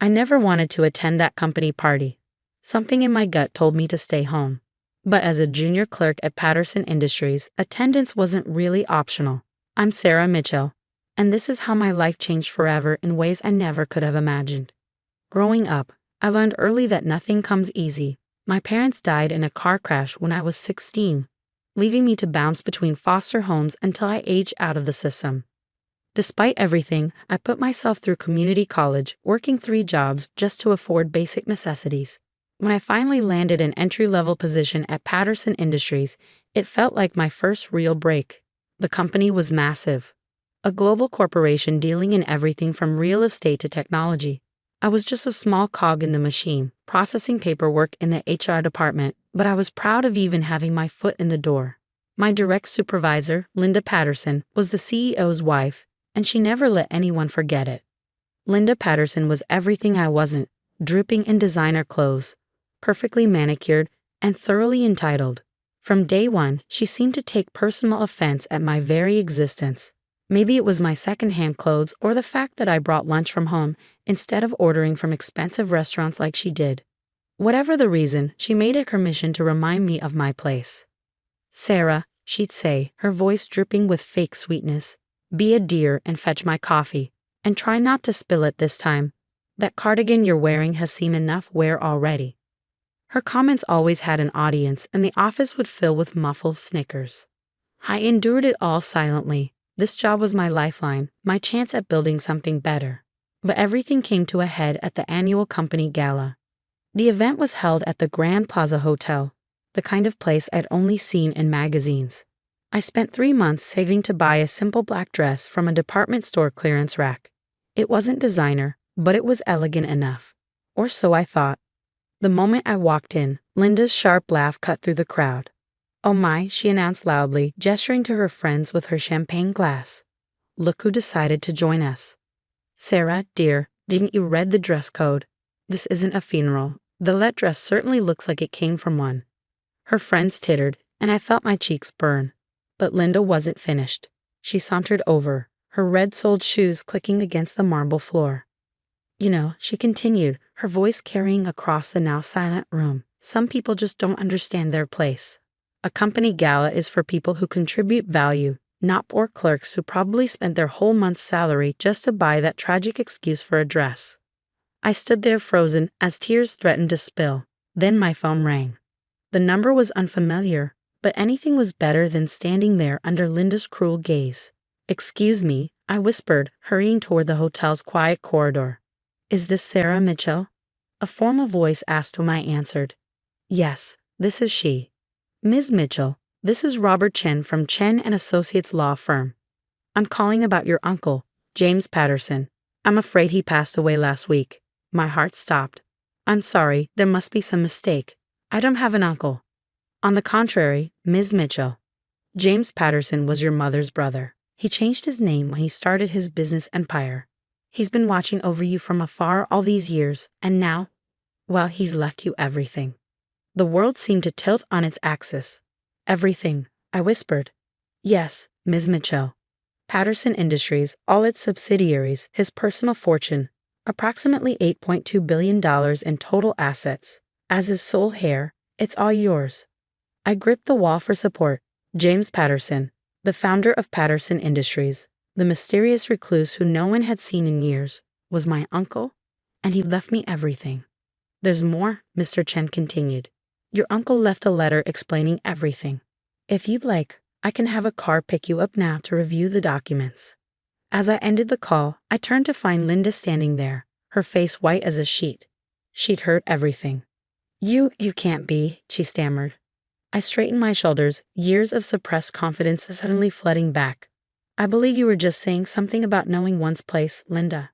I never wanted to attend that company party. Something in my gut told me to stay home. But as a junior clerk at Patterson Industries, attendance wasn't really optional. I'm Sarah Mitchell, and this is how my life changed forever in ways I never could have imagined. Growing up, I learned early that nothing comes easy. My parents died in a car crash when I was 16, leaving me to bounce between foster homes until I aged out of the system. Despite everything, I put myself through community college, working 3 jobs just to afford basic necessities. When I finally landed an entry-level position at Patterson Industries, it felt like my first real break. The company was massive, a global corporation dealing in everything from real estate to technology. I was just a small cog in the machine, processing paperwork in the HR department, but I was proud of even having my foot in the door. My direct supervisor, Linda Patterson, was the CEO's wife, and she never let anyone forget it. Linda Patterson was everything I wasn't, dripping in designer clothes, perfectly manicured, and thoroughly entitled. From day one, she seemed to take personal offense at my very existence. Maybe it was my secondhand clothes or the fact that I brought lunch from home instead of ordering from expensive restaurants like she did. Whatever the reason, she made it her mission to remind me of my place. "Sarah," she'd say, her voice dripping with fake sweetness, "be a dear and fetch my coffee. And try not to spill it this time. That cardigan you're wearing has seen enough wear already." Her comments always had an audience, and the office would fill with muffled snickers. I endured it all silently. This job was my lifeline, my chance at building something better. But everything came to a head at the annual company gala. The event was held at the Grand Plaza Hotel, the kind of place I'd only seen in magazines. I spent 3 months saving to buy a simple black dress from a department store clearance rack. It wasn't designer, but it was elegant enough. Or so I thought. The moment I walked in, Linda's sharp laugh cut through the crowd. "Oh my," she announced loudly, gesturing to her friends with her champagne glass. "Look who decided to join us." "Sarah, dear, didn't you read the dress code? This isn't a funeral. That dress certainly looks like it came from one." Her friends tittered, and I felt my cheeks burn. But Linda wasn't finished. She sauntered over, her red-soled shoes clicking against the marble floor. "You know," she continued, her voice carrying across the now silent room, "some people just don't understand their place. A company gala is for people who contribute value, not poor clerks who probably spent their whole month's salary just to buy that tragic excuse for a dress." I stood there frozen as tears threatened to spill. Then my phone rang. The number was unfamiliar, but anything was better than standing there under Linda's cruel gaze. "Excuse me," I whispered, hurrying toward the hotel's quiet corridor. "Is this Sarah Mitchell?" A formal voice asked whom I answered. "Yes, this is she." "Ms. Mitchell, this is Robert Chen from Chen and Associates Law Firm. I'm calling about your uncle, James Patterson. I'm afraid he passed away last week." My heart stopped. "I'm sorry, there must be some mistake. I don't have an uncle." "On the contrary, Ms. Mitchell. James Patterson was your mother's brother. He changed his name when he started his business empire. He's been watching over you from afar all these years, and now, well, he's left you everything." The world seemed to tilt on its axis. "Everything," I whispered. "Yes, Ms. Mitchell. Patterson Industries, all its subsidiaries, his personal fortune, approximately $8.2 billion in total assets. As his sole heir, it's all yours." I gripped the wall for support. James Patterson, the founder of Patterson Industries, the mysterious recluse who no one had seen in years, was my uncle, and he left me everything. "There's more," Mr. Chen continued. "Your uncle left a letter explaining everything. If you'd like, I can have a car pick you up now to review the documents." As I ended the call, I turned to find Linda standing there, her face white as a sheet. She'd heard everything. You can't be," she stammered. I straightened my shoulders, years of suppressed confidence suddenly flooding back. "I believe you were just saying something about knowing one's place, Linda."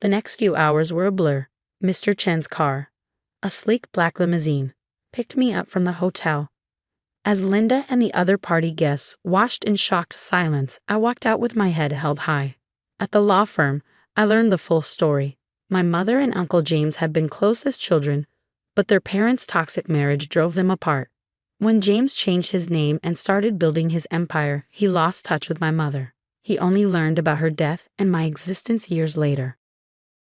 The next few hours were a blur. Mr. Chen's car, a sleek black limousine, picked me up from the hotel. As Linda and the other party guests watched in shocked silence, I walked out with my head held high. At the law firm, I learned the full story. My mother and Uncle James had been close as children, but their parents' toxic marriage drove them apart. When James changed his name and started building his empire, he lost touch with my mother. He only learned about her death and my existence years later.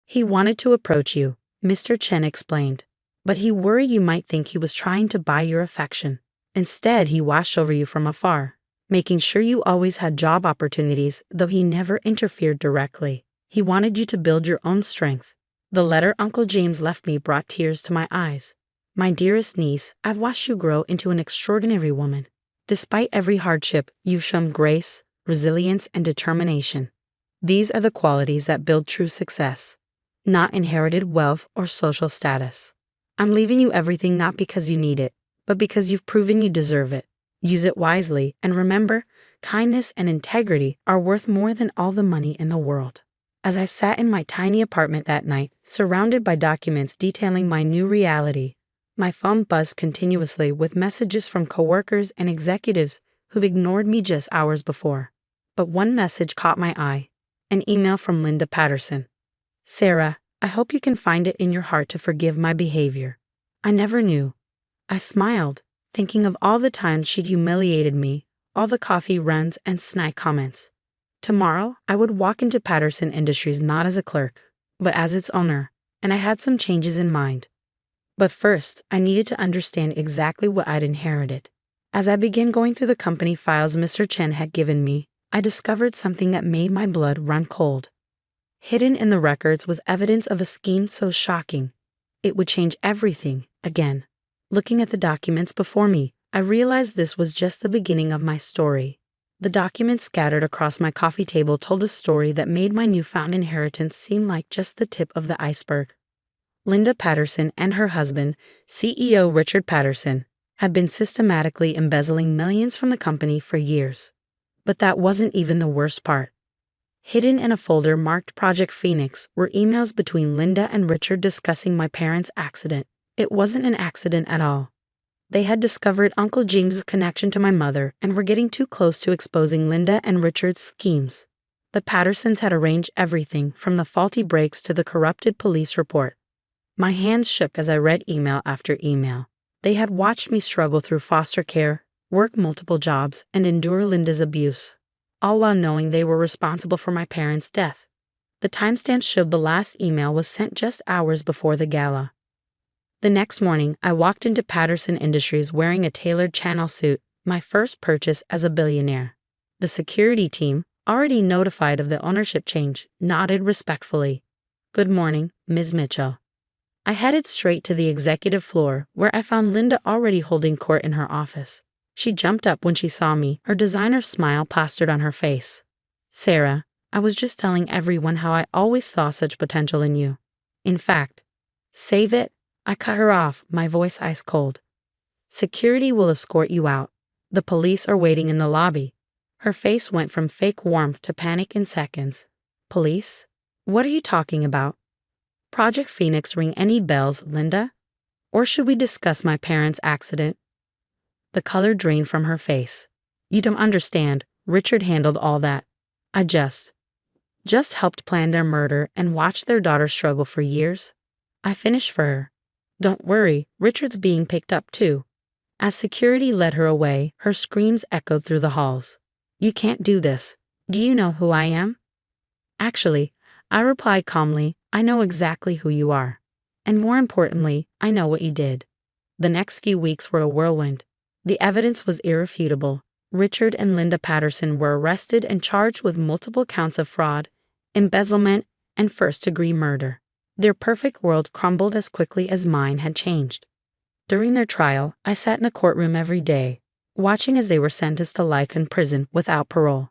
He wanted to approach you, Mr. Chen explained. But he worried you might think he was trying to buy your affection. Instead, he watched over you from afar, making sure you always had job opportunities, though he never interfered directly. He wanted you to build your own strength. The letter Uncle James left me brought tears to my eyes. My dearest niece, I've watched you grow into an extraordinary woman. Despite every hardship, you've shown grace, resilience, and determination. These are the qualities that build true success, not inherited wealth or social status. I'm leaving you everything not because you need it, but because you've proven you deserve it. Use it wisely, and remember, kindness and integrity are worth more than all the money in the world. As I sat in my tiny apartment that night, surrounded by documents detailing my new reality, my phone buzzed continuously with messages from coworkers and executives who've ignored me just hours before. But one message caught my eye, an email from Linda Patterson. Sarah, I hope you can find it in your heart to forgive my behavior. I never knew. I smiled, thinking of all the times she'd humiliated me, all the coffee runs and snide comments. Tomorrow, I would walk into Patterson Industries not as a clerk, but as its owner, and I had some changes in mind. But first, I needed to understand exactly what I'd inherited. As I began going through the company files Mr. Chen had given me, I discovered something that made my blood run cold. Hidden in the records was evidence of a scheme so shocking, it would change everything again. Looking at the documents before me, I realized this was just the beginning of my story. The documents scattered across my coffee table told a story that made my newfound inheritance seem like just the tip of the iceberg. Linda Patterson and her husband, CEO Richard Patterson, had been systematically embezzling millions from the company for years. But that wasn't even the worst part. Hidden in a folder marked Project Phoenix were emails between Linda and Richard discussing my parents' accident. It wasn't an accident at all. They had discovered Uncle James's connection to my mother and were getting too close to exposing Linda and Richard's schemes. The Pattersons had arranged everything from the faulty brakes to the corrupted police report. My hands shook as I read email after email. They had watched me struggle through foster care, work multiple jobs, and endure Linda's abuse, all while knowing they were responsible for my parents' death. The timestamp showed the last email was sent just hours before the gala. The next morning, I walked into Patterson Industries wearing a tailored Chanel suit, my first purchase as a billionaire. The security team, already notified of the ownership change, nodded respectfully. "Good morning, Ms. Mitchell." I headed straight to the executive floor, where I found Linda already holding court in her office. She jumped up when she saw me, her designer smile plastered on her face. "Sarah, I was just telling everyone how I always saw such potential in you. In fact, save it." I cut her off, my voice ice cold. "Security will escort you out. The police are waiting in the lobby." Her face went from fake warmth to panic in seconds. "Police? What are you talking about? Project Phoenix ring any bells, Linda? Or should we discuss my parents' accident?" The color drained from her face. "You don't understand. Richard handled all that. I just helped plan their murder and watched their daughter struggle for years. I finished for her. Don't worry, Richard's being picked up too." As security led her away, her screams echoed through the halls. "You can't do this. Do you know who I am?" "Actually," I replied calmly, "I know exactly who you are. And more importantly, I know what you did." The next few weeks were a whirlwind. The evidence was irrefutable. Richard and Linda Patterson were arrested and charged with multiple counts of fraud, embezzlement, and first-degree murder. Their perfect world crumbled as quickly as mine had changed. During their trial, I sat in a courtroom every day, watching as they were sentenced to life in prison without parole.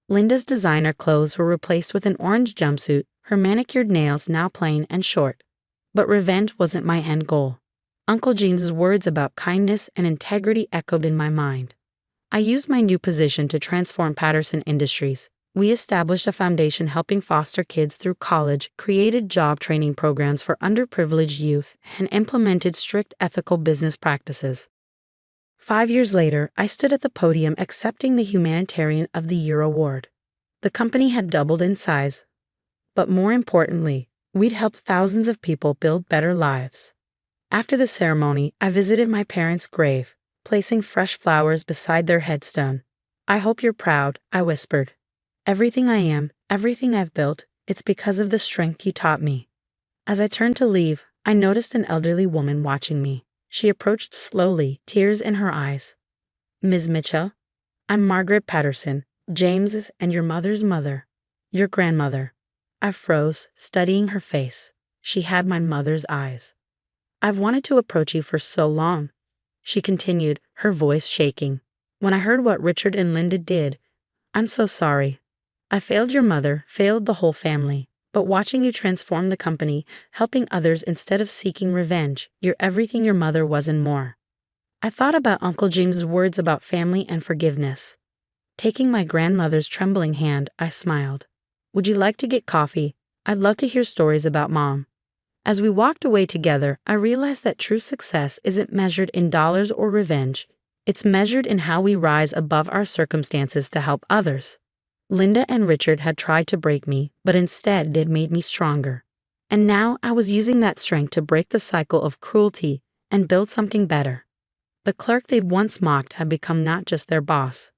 Linda's designer clothes were replaced with an orange jumpsuit, her manicured nails now plain and short. But revenge wasn't my end goal. Uncle James's words about kindness and integrity echoed in my mind. I used my new position to transform Patterson Industries. We established a foundation helping foster kids through college, created job training programs for underprivileged youth, and implemented strict ethical business practices. 5 years later, I stood at the podium accepting the Humanitarian of the Year award. The company had doubled in size, but more importantly, we'd helped thousands of people build better lives. After the ceremony, I visited my parents' grave, placing fresh flowers beside their headstone. "I hope you're proud," I whispered. "Everything I am, everything I've built, it's because of the strength you taught me." As I turned to leave, I noticed an elderly woman watching me. She approached slowly, tears in her eyes. Ms. Mitchell, I'm Margaret Patterson, James's and your mother's mother. Your grandmother. I froze, studying her face. She had my mother's eyes. I've wanted to approach you for so long, she continued, her voice shaking. When I heard what Richard and Linda did, I'm so sorry. I failed your mother, failed the whole family. But watching you transform the company, helping others instead of seeking revenge, you're everything your mother was and more. I thought about Uncle James's words about family and forgiveness. Taking my grandmother's trembling hand, I smiled. Would you like to get coffee? I'd love to hear stories about Mom. As we walked away together, I realized that true success isn't measured in dollars or revenge. It's measured in how we rise above our circumstances to help others. Linda and Richard had tried to break me, but instead they'd made me stronger. And now I was using that strength to break the cycle of cruelty and build something better. The clerk they'd once mocked had become not just their boss,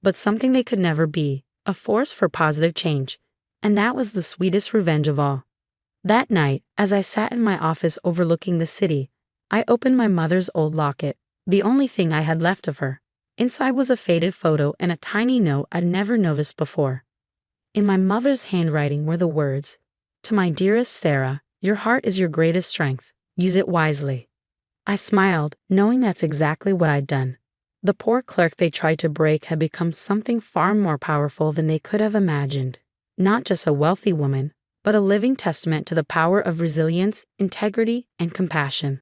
but something they could never be, a force for positive change. And that was the sweetest revenge of all. That night, as I sat in my office overlooking the city, I opened my mother's old locket, the only thing I had left of her. Inside was a faded photo and a tiny note I'd never noticed before. In my mother's handwriting were the words, "To my dearest Sarah, your heart is your greatest strength. Use it wisely." I smiled, knowing that's exactly what I'd done. The poor clerk they tried to break had become something far more powerful than they could have imagined. Not just a wealthy woman, but a living testament to the power of resilience, integrity, and compassion.